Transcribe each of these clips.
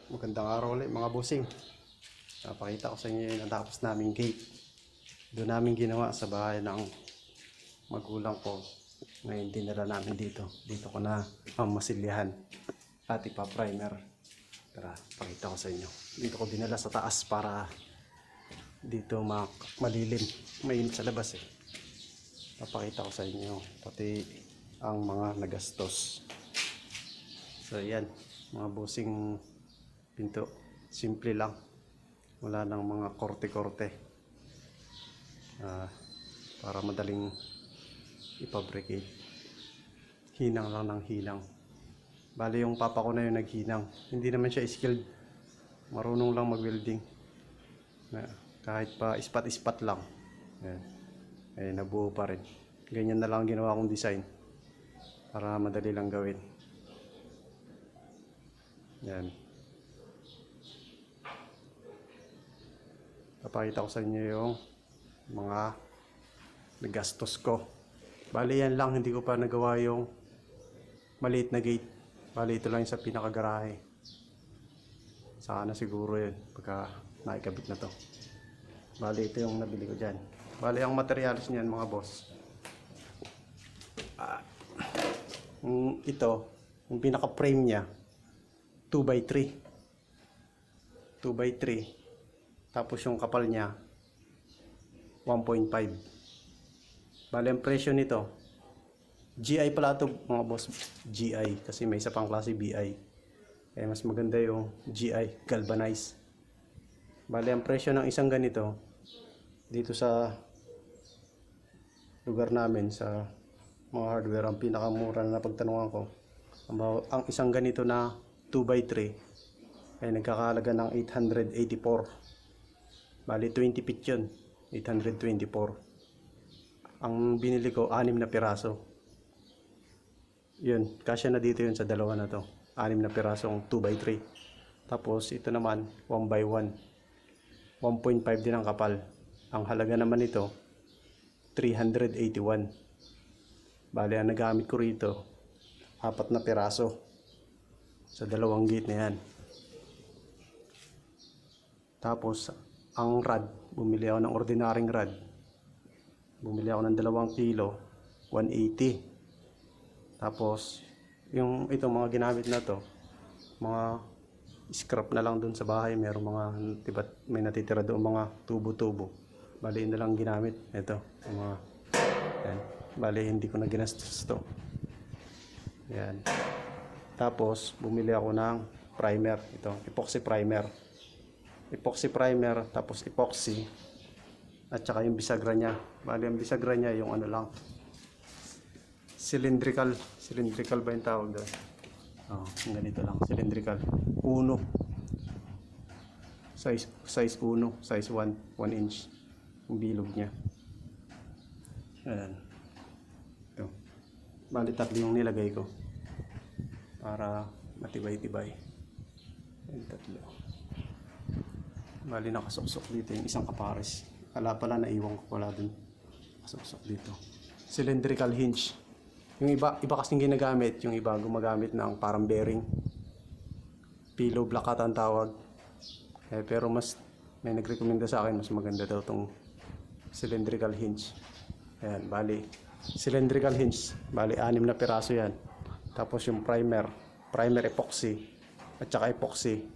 Magandang araw ulit mga bossing. Napakita ko sa inyo yung natapos naming gate. Doon namin ginawa sa bahay ng magulang ko. Ngayon dinala namin dito. Dito ko na mamasilyahan at ipa-primer. Tara, pakita ko sa inyo. Dito ko dinala sa taas para dito malilim. Mainit sa labas eh. Papakita ko sa inyo pati ang mga nagastos. So yan, mga bossing pinto. Simple lang. Wala nang mga korte-korte. Para madaling ipabricate. Hinang lang ng hinang. Bali yung papa ko na yung naghinang. Hindi naman siya skilled. Marunong lang mag-welding. Kahit pa ispat-ispat lang. Ayan. Eh, nabuo pa rin. Ganyan na lang ginawa kong design. Para madali lang gawin. Yan. Papakita ko sa inyo yung mga nagastos ko. Bali yan lang, hindi ko pa nagawa yung maliit na gate. Bali ito lang yung sa pinakagarahe. Saka na siguro yun pagka naikabit na to. Bali ito yung nabili ko dyan. Bali ang materials niyan mga boss. Ito, yung pinaka frame niya 2x3. 2x3. Tapos yung kapal niya 1.5. Bale ang presyo nito GI pala ito mga boss. GI kasi may isa pang klase BI. Kaya mas maganda yung GI galvanized. Bale ang presyo ng isang ganito dito sa lugar namin sa mga hardware, ang pinakamura na pagtanungan ko, ang isang ganito na 2x3 ay nagkakahalaga ng 884. Bali 20 feet yun, 824. Ang binili ko 6 na piraso. Yun, kasya na dito yun sa dalawa na to. 6 na pirasong 2x3. Tapos ito naman 1x1, 1.5 din ang kapal. Ang halaga naman ito 381. Bali ang nagamit ko rito 4 na piraso sa dalawang gate na yan. Tapos ang rod, bumili ako ng ordinaryong rod. Bumili ako ng 2 kilo, 180. Tapos yung itong mga ginamit na to, mga scrap na lang dun sa bahay. Merong mga may natitira doon mga tubo-tubo. Bali na lang ginamit. Ito, mga yan. Bali hindi ko na ginastos to. Yan. Tapos bumili ako ng primer. Ito, epoxy primer. Epoxy primer, tapos epoxy at saka yung bisagra niya. Bali ang bisagra niya yung ano lang, cylindrical ba yung tawag doon? Ganito lang, cylindrical. Uno. Size uno, size 1 inch yung bilog niya. Ayan. Ito. Bali 3 yung nilagay ko para matibay-tibay. Ayan, 3. Bali nakasuksok dito yung isang kapares. Pala naiwan ko pala dun. Nakasuksok dito. Cylindrical hinge. Yung iba kasing ginagamit. Yung iba gumagamit ng parang bearing. Pillow block ata ang tawag. Pero may nagrekomenda sa akin mas maganda daw tong cylindrical hinge. Ayan, bali cylindrical hinge. Bali 6 na piraso yan. Tapos yung primer epoxy at saka epoxy.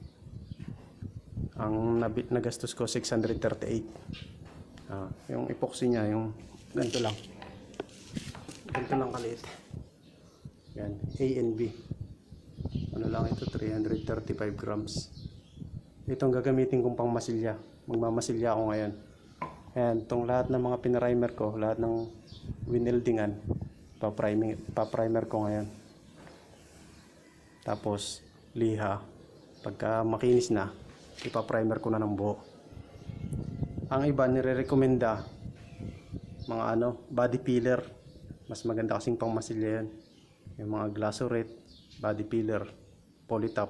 Ang nagastos ko 638. Yung epoxy niya, yung ganito lang kaliit. Yan, A and B. Ano lang ito, 335 grams. Itong gagamitin kong pang masilya. Magmamasilya ako ngayon. Ayan, itong lahat ng mga pinarimer ko, lahat ng wineldingan, pa-primer ko ngayon. Tapos liha, pagka makinis na, ipa-primer ko na ng buo. Ang iba nire-recommenda mga body filler. Mas maganda kasing pang masilya yan. Yung mga Glasurit, body filler, polytop,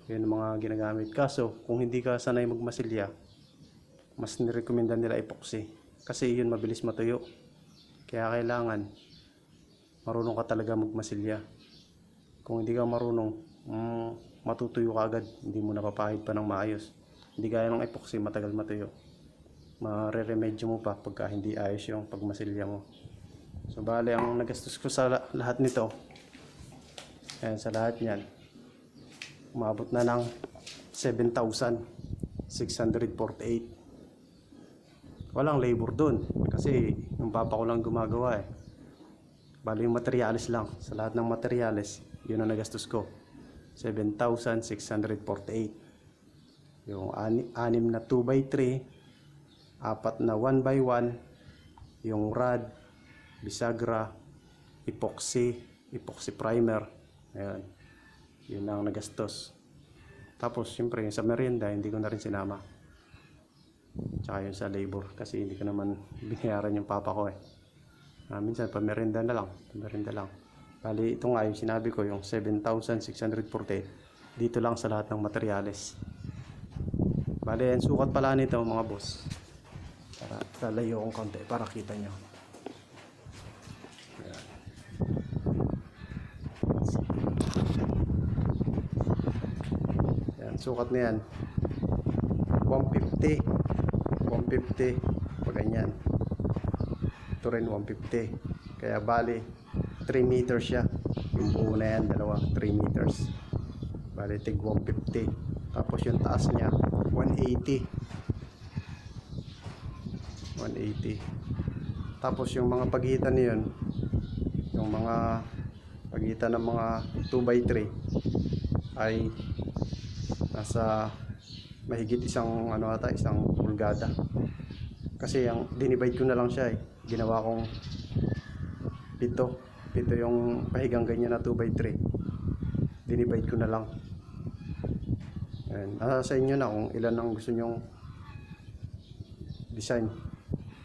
yun ang mga ginagamit. Kaso kung hindi ka sanay magmasilya, mas nirekomenda nila epoxy kasi yun mabilis matuyo. Kaya kailangan marunong ka talaga magmasilya. Kung hindi ka marunong, matutuyo ka agad, hindi mo napapahid pa ng maayos. Hindi gaya ng epoxy, matagal matuyo. Mareremedyo mo pa pagka hindi ayos yung pagmasilya mo. So bale, ang nagastos ko sa lahat nito, ayan, sa lahat yan, umabot na ng 7,648. Walang labor dun kasi yung papa ko lang gumagawa eh. Bali yung materials lang, sa lahat ng materials, yun ang nagastos ko, 7,648. Yung 6 na 2x3, 4 na 1x1, yung rod, bisagra, epoxy primer, ayan, yun ang nagastos. Tapos syempre sa merienda hindi ko na rin sinama, tsaka yun sa labor kasi hindi ko naman binayaran yung papa ko eh. Minsan pamerienda na lang. Bali ito nga yung sinabi ko, yung 7,648 dito lang sa lahat ng materyales. Bali ang sukat pala nito mga boss, para lalayo kong konti para kita nyo. Yan, sukat na yan 150 pag ganyan. Ito rin 150, kaya bali 3 meters siya. Yung buo na yan, dalawa, 3 meters, bali tig 150. Tapos yung taas niya 180. Tapos yung mga pagitan niyon, yung mga pagitan ng mga 2x3 ay nasa mahigit isang pulgada. Kasi yung dinivide ko na lang siya eh. Ginawa kong pito yung pahigang ganyan na 2x3. Dinivide ko na lang. And, sa inyo na kung ilan ang gusto nyong design,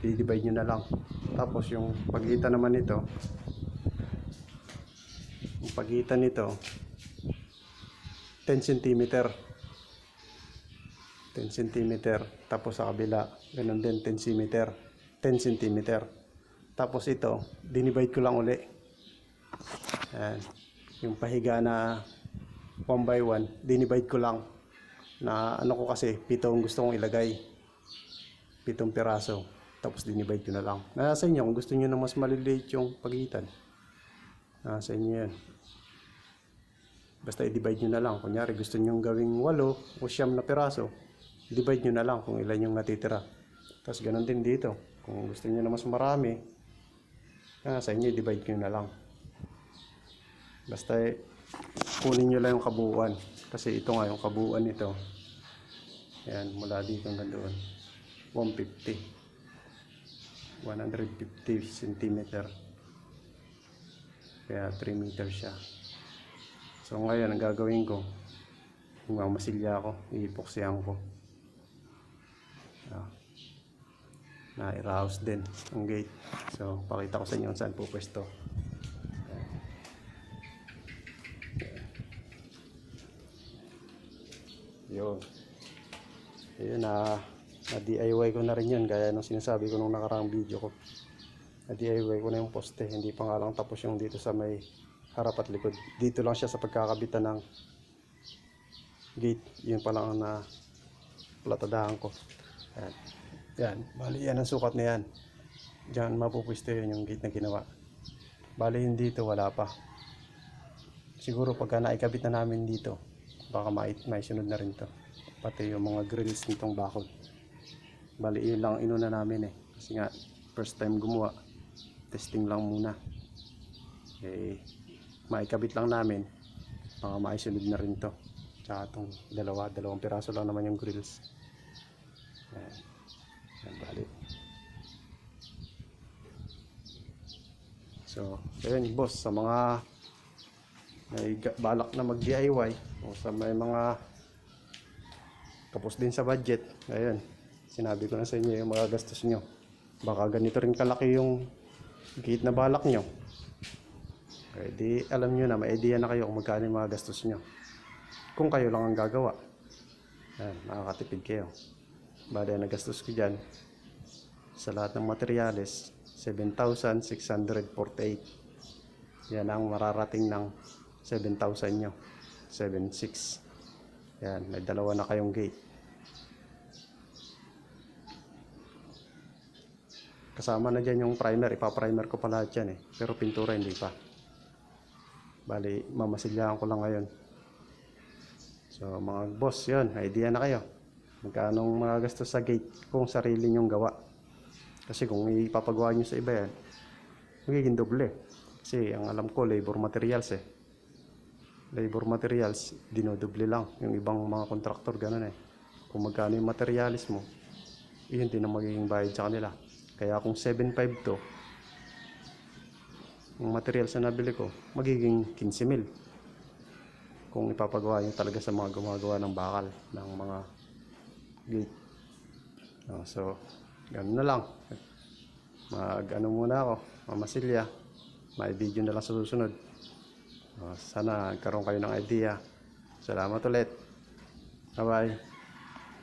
i-divide nyo na lang. Tapos yung pagitan naman nito, yung pagitan nito 10 cm. Tapos sa kabila ganun din 10 cm. Tapos ito dinivide ko lang uli. Ayan. Yung pahiga na 1x1 dinivide ko lang, na ano ko kasi 7 gusto kong ilagay, 7 piraso. Tapos dinivide ko na lang. Nasa inyo kung gusto nyo na mas maliliit yung pagitan, nasa inyo yan. Basta i-divide nyo na lang. Kunyari gusto nyo gawing 8 o 9 na piraso, divide nyo na lang kung ilan yung natitira. Tapos ganun din dito, kung gusto nyo na mas marami, sa inyo i-divide nyo na lang. Basta kunin nyo lang yung kabuuan, kasi ito nga yung kabuuan nito. Ayan, mula dito hanggang doon 150 cm, kaya 3 meters siya. So ngayon ang gagawin ko, kung mamasilya ako, i-epoxyan ko. Na-i-house din ang gate. So pakita ko sa inyo saan po pwesto. Yun. Ayun, na DIY ko na rin yun, gaya ng sinasabi ko nung nakaraang video ko. Na DIY ko na yung poste, hindi pa nga lang tapos yung dito sa may harap at likod. Dito lang siya sa pagkakabitan ng gate. Yun pa lang na platadahan ko. Ayan. Yan, bali yan ang sukat na yan. Diyan mapupwesto yun yung gate na ginawa. Bali yung dito wala pa. Siguro pagka naikabit na namin dito, baka maisunod na rin to, pati yung mga grills nitong bakod. Bali yun lang inuna namin eh, kasi nga first time gumawa, testing lang muna eh, maikabit lang namin, baka maisunod na rin to. Tsaka itong dalawang piraso lang naman yung grills. Ayan, bali. So ayun boss, sa mga may balak na mag DIY o sa may mga tapos din sa budget, ayun, sinabi ko na sa inyo yung mga gastos nyo. Baka ganito rin kalaki yung gate na balak nyo, okay, di alam nyo na, may idea na kayo kung magkano yung mga gastos nyo kung kayo lang ang gagawa. Ayan, makakatipid kayo. Bali ang nagastos ko dyan sa lahat ng materyales 7,648. Yan ang mararating ng 7,000 nyo, 7,600. Yan, may dalawa na kayong gate. Kasama na dyan yung primer. Ipa-primer ko pa lahat yan eh. Pero pintura hindi pa. Bali, mamasilyahan ko lang ngayon. So mga boss, yun, idea na kayo. Magkano magagastos sa gate kung sarili nyong gawa. Kasi kung ipapagawa nyo sa iba yan, magiging doble. Kasi ang alam ko, labor materials eh. Labor materials, dinodoble lang. Yung ibang mga kontraktor, ganun eh. Kung magkano yung materialis mo, yun din ang magiging bayad sa kanila. Kaya kung 7.5 to, yung materials na nabili ko, magiging 15,000. Kung ipapagawa nyo talaga sa mga gumagawa ng bakal, ng mga gate. So, ganun na lang. Mag-ano muna ako, mamasilya. May video na lang sa susunod. Sana nagkaroon kayo ng idea. Salamat ulit. Bye bye.